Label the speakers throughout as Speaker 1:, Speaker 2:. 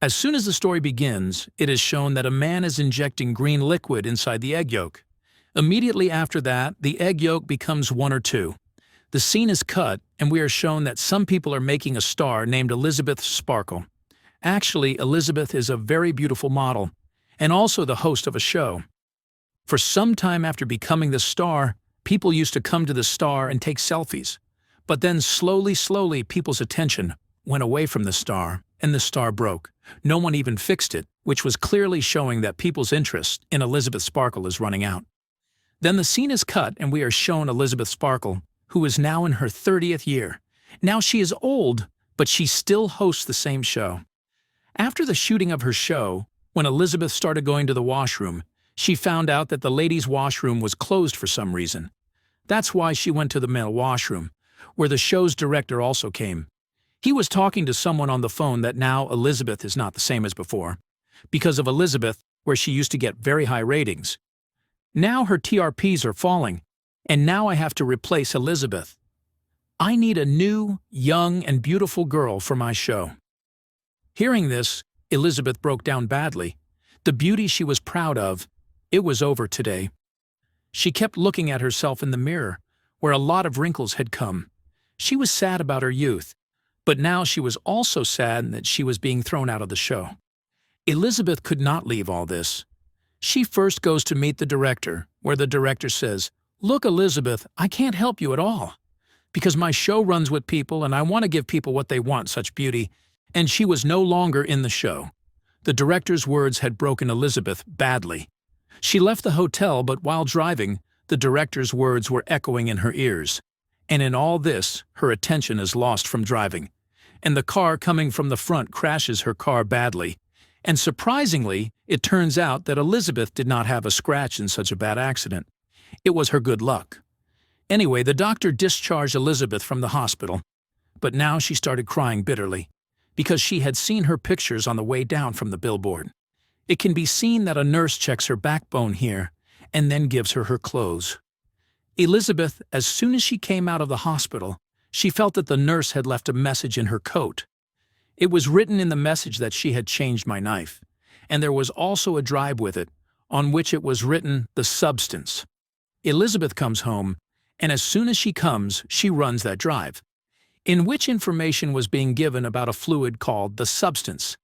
Speaker 1: As soon as the story begins, it is shown that a man is injecting green liquid inside the egg yolk. Immediately after that, the egg yolk becomes one or two. The scene is cut, and we are shown that some people are making a star named Elizabeth Sparkle. Actually, Elizabeth is a very beautiful model, and also the host of a show. For some time after becoming the star, people used to come to the star and take selfies. But then slowly, people's attention went away from the star, and the star broke. No one even fixed it, which was clearly showing that people's interest in Elizabeth Sparkle is running out. Then the scene is cut, and we are shown Elizabeth Sparkle, who is now in her 30th year. Now she is old, but she still hosts the same show. After the shooting of her show, when Elizabeth started going to the washroom, she found out that the ladies' washroom was closed for some reason. That's why she went to the male washroom, where the show's director also came. He was talking to someone on the phone that now Elizabeth is not the same as before, because of Elizabeth, where she used to get very high ratings. Now her TRPs are falling, and now I have to replace Elizabeth. I need a new, young, and beautiful girl for my show. Hearing this, Elizabeth broke down badly. The beauty she was proud of, it was over today. She kept looking at herself in the mirror, where a lot of wrinkles had come. She was sad about her youth, but now she was also sad that she was being thrown out of the show. Elizabeth could not leave all this. She first goes to meet the director, where the director says, "Look, Elizabeth, I can't help you at all, because my show runs with people and I want to give people what they want, such beauty," and she was no longer in the show. The director's words had broken Elizabeth badly. She left the hotel, but while driving, the director's words were echoing in her ears. And in all this, her attention is lost from driving. And the car coming from the front crashes her car badly. And surprisingly, it turns out that Elizabeth did not have a scratch in such a bad accident. It was her good luck. Anyway, the doctor discharged Elizabeth from the hospital. But now she started crying bitterly, because she had seen her pictures on the way down from the billboard. It can be seen that a nurse checks her backbone here and then gives her her clothes. Elizabeth, as soon as she came out of the hospital, she felt that the nurse had left a message in her coat. It was written in the message that she had changed my knife, and there was also a drive with it, on which it was written, "The Substance." Elizabeth comes home, and as soon as she comes, she runs that drive, in which information was being given about a fluid called the substance.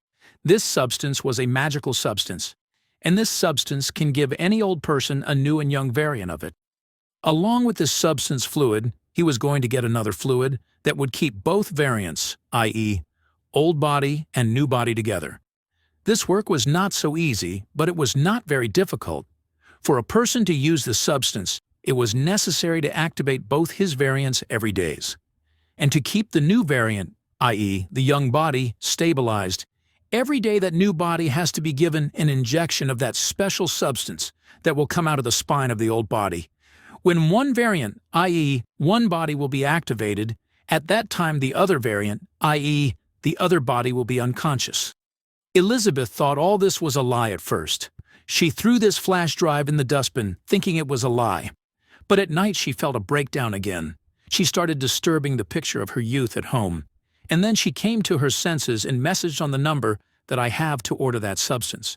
Speaker 1: This substance was a magical substance, and this substance can give any old person a new and young variant of it. Along with this substance fluid, he was going to get another fluid that would keep both variants, i.e., old body and new body together. This work was not so easy, but it was not very difficult. For a person to use the substance, it was necessary to activate both his variants every day. And to keep the new variant, i.e., the young body, stabilized, every day that new body has to be given an injection of that special substance that will come out of the spine of the old body. When one variant, i.e., one body will be activated, at that time the other variant, i.e., the other body will be unconscious. Elizabeth thought all this was a lie at first. She threw this flash drive in the dustbin, thinking it was a lie. But at night she felt a breakdown again. She started disturbing the picture of her youth at home. And then she came to her senses and messaged on the number that I have to order that substance.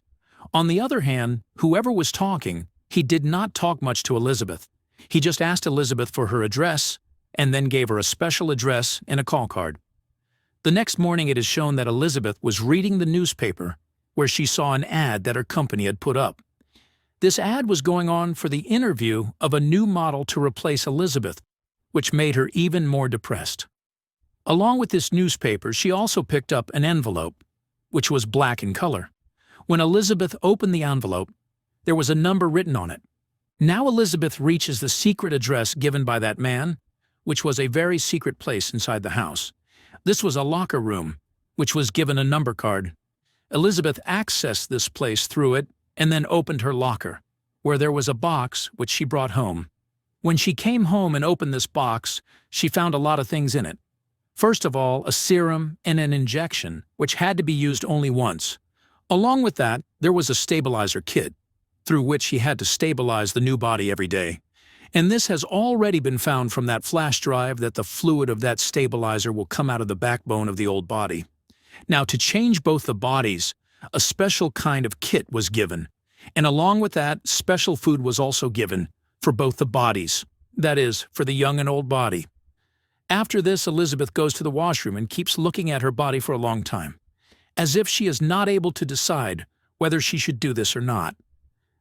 Speaker 1: On the other hand, whoever was talking, he did not talk much to Elizabeth. He just asked Elizabeth for her address and then gave her a special address and a call card. The next morning it is shown that Elizabeth was reading the newspaper where she saw an ad that her company had put up. This ad was going on for the interview of a new model to replace Elizabeth, which made her even more depressed. Along with this newspaper, she also picked up an envelope, which was black in color. When Elizabeth opened the envelope, there was a number written on it. Now Elizabeth reaches the secret address given by that man, which was a very secret place inside the house. This was a locker room, which was given a number card. Elizabeth accessed this place through it and then opened her locker, where there was a box which she brought home. When she came home and opened this box, she found a lot of things in it. First of all, a serum and an injection, which had to be used only once. Along with that, there was a stabilizer kit, through which she had to stabilize the new body every day. And this has already been found from that flash drive that the fluid of that stabilizer will come out of the backbone of the old body. Now, to change both the bodies, a special kind of kit was given, and along with that, special food was also given for both the bodies, that is, for the young and old body. After this, Elizabeth goes to the washroom and keeps looking at her body for a long time, as if she is not able to decide whether she should do this or not.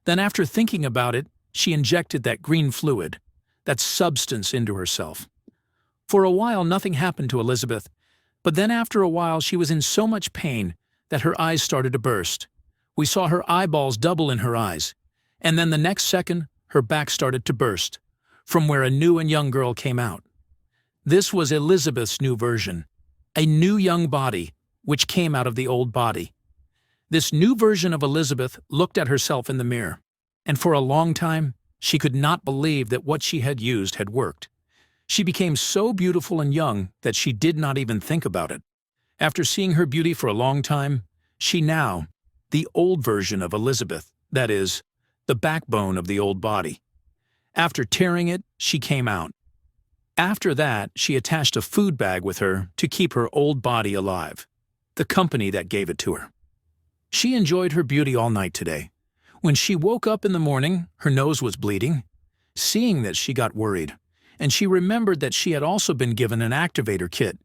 Speaker 1: Then after thinking about it, she injected that green fluid, that substance, into herself. For a while nothing happened to Elizabeth, but then after a while she was in so much pain that her eyes started to burst. We saw her eyeballs double in her eyes, and then the next second her back started to burst, from where a new and young girl came out. This was Elizabeth's new version, a new young body which came out of the old body. This new version of Elizabeth looked at herself in the mirror, and for a long time she could not believe that what she had used had worked. She became so beautiful and young that she did not even think about it. After seeing her beauty for a long time, she now, the old version of Elizabeth, that is, the backbone of the old body. After tearing it, she came out. After that, she attached a food bag with her to keep her old body alive, the company that gave it to her. She enjoyed her beauty all night today. When she woke up in the morning, her nose was bleeding. Seeing this, she got worried, and she remembered that she had also been given an activator kit,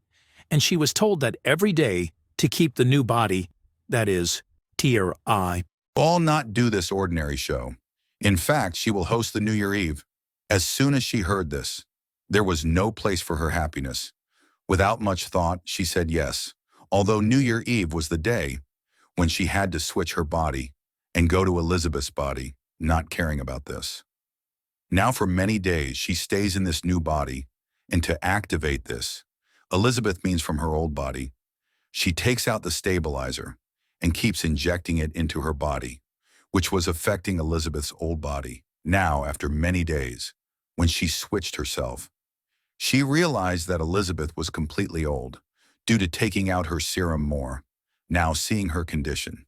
Speaker 1: and she was told that every day to keep the new body, that is, TRI.
Speaker 2: All not do this ordinary show. In fact, she will host the New Year Eve. As soon as she heard this, there was no place for her happiness. Without much thought, she said yes, although New Year Eve was the day when she had to switch her body and go to Elizabeth's body, not caring about this. Now for many days, she stays in this new body, and to activate this, Elizabeth means from her old body, she takes out the stabilizer and keeps injecting it into her body, which was affecting Elizabeth's old body. Now, after many days, when she switched herself, she realized that Elizabeth was completely old due to taking out her serum more. Now seeing her condition,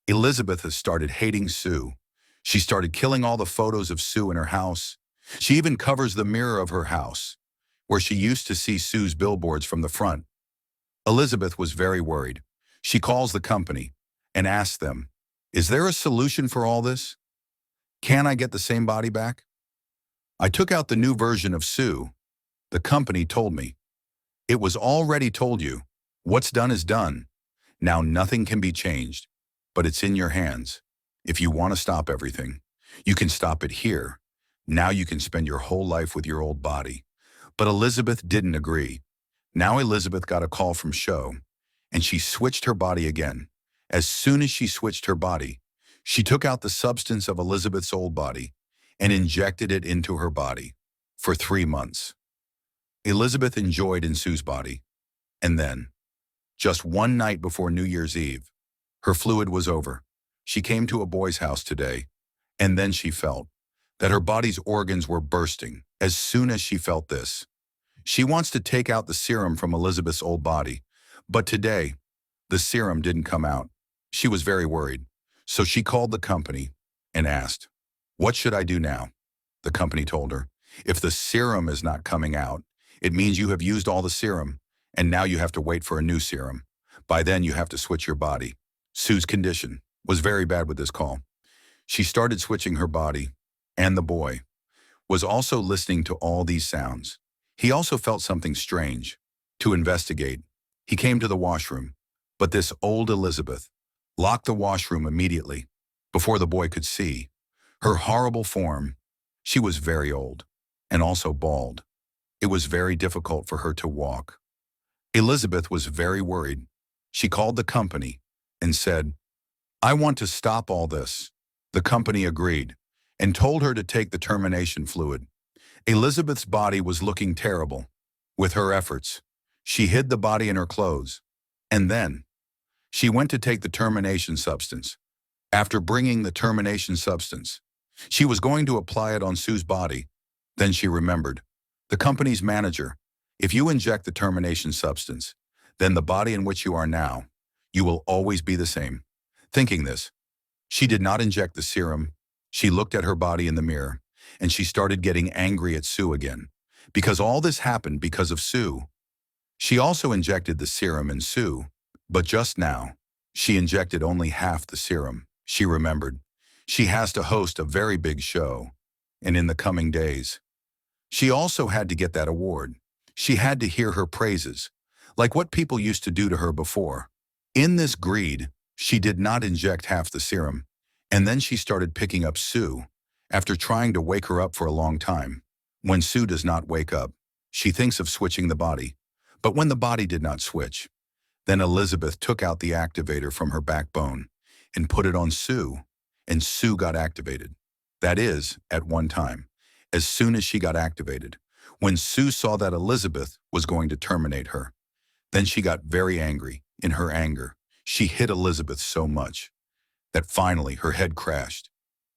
Speaker 2: Elizabeth has started hating Sue. She started killing all the photos of Sue in her house. She even covers the mirror of her house, where she used to see Sue's billboards from the front. Elizabeth was very worried. She calls the company and asks them, "Is there a solution for all this? Can I get the same body back? I took out the new version of Sue. The company told me. It was already told you. What's done is done. Now nothing can be changed, but it's in your hands. If you want to stop everything, you can stop it here. Now you can spend your whole life with your old body." But Elizabeth didn't agree. Now Elizabeth got a call from Show, and she switched her body again. As soon as she switched her body, she took out the substance of Elizabeth's old body and injected it into her body for 3 months. Elizabeth enjoyed in Sue's body, and then, just one night before New Year's Eve, her fluid was over. She came to a boy's house today, and then she felt that her body's organs were bursting. As soon as she felt this, she wants to take out the serum from Elizabeth's old body, but today, the serum didn't come out. She was very worried, so she called the company and asked, "What should I do now?" The company told her, "If the serum is not coming out, it means you have used all the serum, and now you have to wait for a new serum. By then, you have to switch your body." Sue's condition was very bad with this call. She started switching her body, and the boy was also listening to all these sounds. He also felt something strange. To investigate, he came to the washroom, but this old Elizabeth locked the washroom immediately before the boy could see her horrible form. She was very old and also bald. It was very difficult for her to walk. Elizabeth was very worried. She called the company and said, "I want to stop all this." The company agreed and told her to take the termination fluid. Elizabeth's body was looking terrible. With her efforts, she hid the body in her clothes, and then she went to take the termination substance. After bringing the termination substance, she was going to apply it on Sue's body. Then she remembered the company's manager. "If you inject the termination substance, then the body in which you are now, you will always be the same." Thinking this, she did not inject the serum. She looked at her body in the mirror, and she started getting angry at Sue again, because all this happened because of Sue. She also injected the serum in Sue, But just now, she injected only half the serum. She remembered. She has to host a very big show, and in the coming days, she also had to get that award. She had to hear her praises, like what people used to do to her before. In this greed, she did not inject half the serum, and then she started picking up Sue, after trying to wake her up for a long time. When Sue does not wake up, she thinks of switching the body. But when the body did not switch, then Elizabeth took out the activator from her backbone and put it on Sue, and Sue got activated. That is, at one time, as soon as she got activated, when Sue saw that Elizabeth was going to terminate her. Then she got very angry. In her anger, she hit Elizabeth so much that finally her head crashed,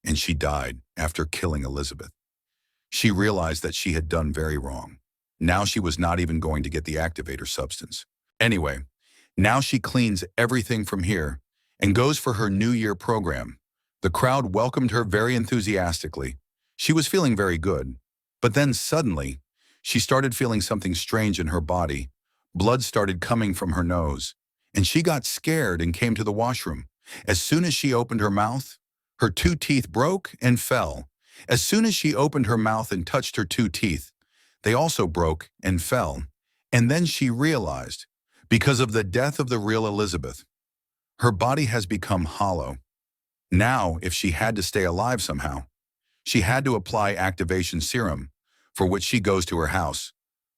Speaker 2: and she died after killing Elizabeth. She realized that she had done very wrong. Now she was not even going to get the activator substance. Anyway, now she cleans everything from here and goes for her New Year program. The crowd welcomed her very enthusiastically. She was feeling very good. But then suddenly, she started feeling something strange in her body. Blood started coming from her nose, and she got scared and came to the washroom. As soon as she opened her mouth, her 2 teeth broke and fell. As soon as she opened her mouth and touched her 2 teeth, they also broke and fell. And then she realized, because of the death of the real Elizabeth, her body has become hollow. Now, if she had to stay alive somehow, she had to apply activation serum, for which she goes to her house.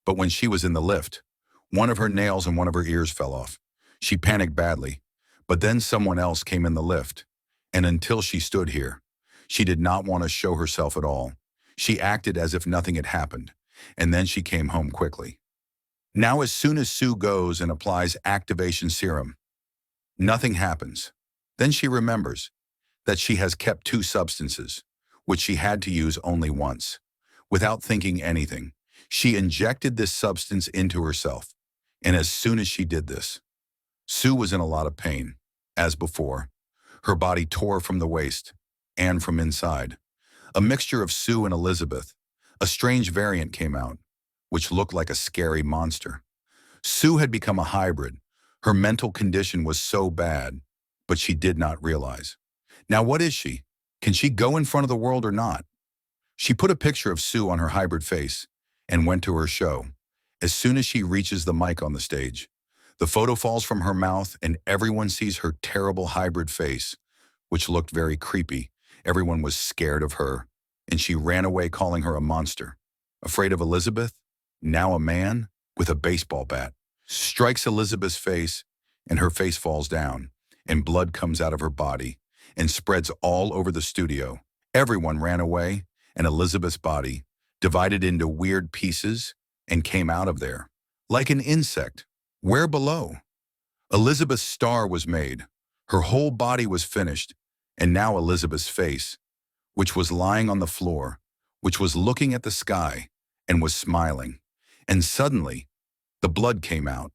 Speaker 2: But when she was in the lift, one of her nails and one of her ears fell off. She panicked badly, but then someone else came in the lift, and until she stood here, she did not want to show herself at all. She acted as if nothing had happened, and then she came home quickly. Now, as soon as Sue goes and applies activation serum, nothing happens. Then she remembers that she has kept 2 substances, which she had to use only once. Without thinking anything, she injected this substance into herself, and as soon as she did this, Sue was in a lot of pain. As before, her body tore from the waist and from inside. A mixture of Sue and Elizabeth, a strange variant came out, which looked like a scary monster. Sue had become a hybrid. Her mental condition was so bad, but she did not realize. Now what is she? Can she go in front of the world or not? She put a picture of Sue on her hybrid face and went to her show. As soon as she reaches the mic on the stage, the photo falls from her mouth and everyone sees her terrible hybrid face, which looked very creepy. Everyone was scared of her, and she ran away calling her a monster. Afraid of Elizabeth, now a man with a baseball bat strikes Elizabeth's face, and her face falls down, and blood comes out of her body and spreads all over the studio. Everyone ran away, and Elizabeth's body divided into weird pieces and came out of there, like an insect. Where below? Elizabeth's star was made. Her whole body was finished, and now Elizabeth's face, which was lying on the floor, which was looking at the sky and was smiling. And suddenly, the blood came out,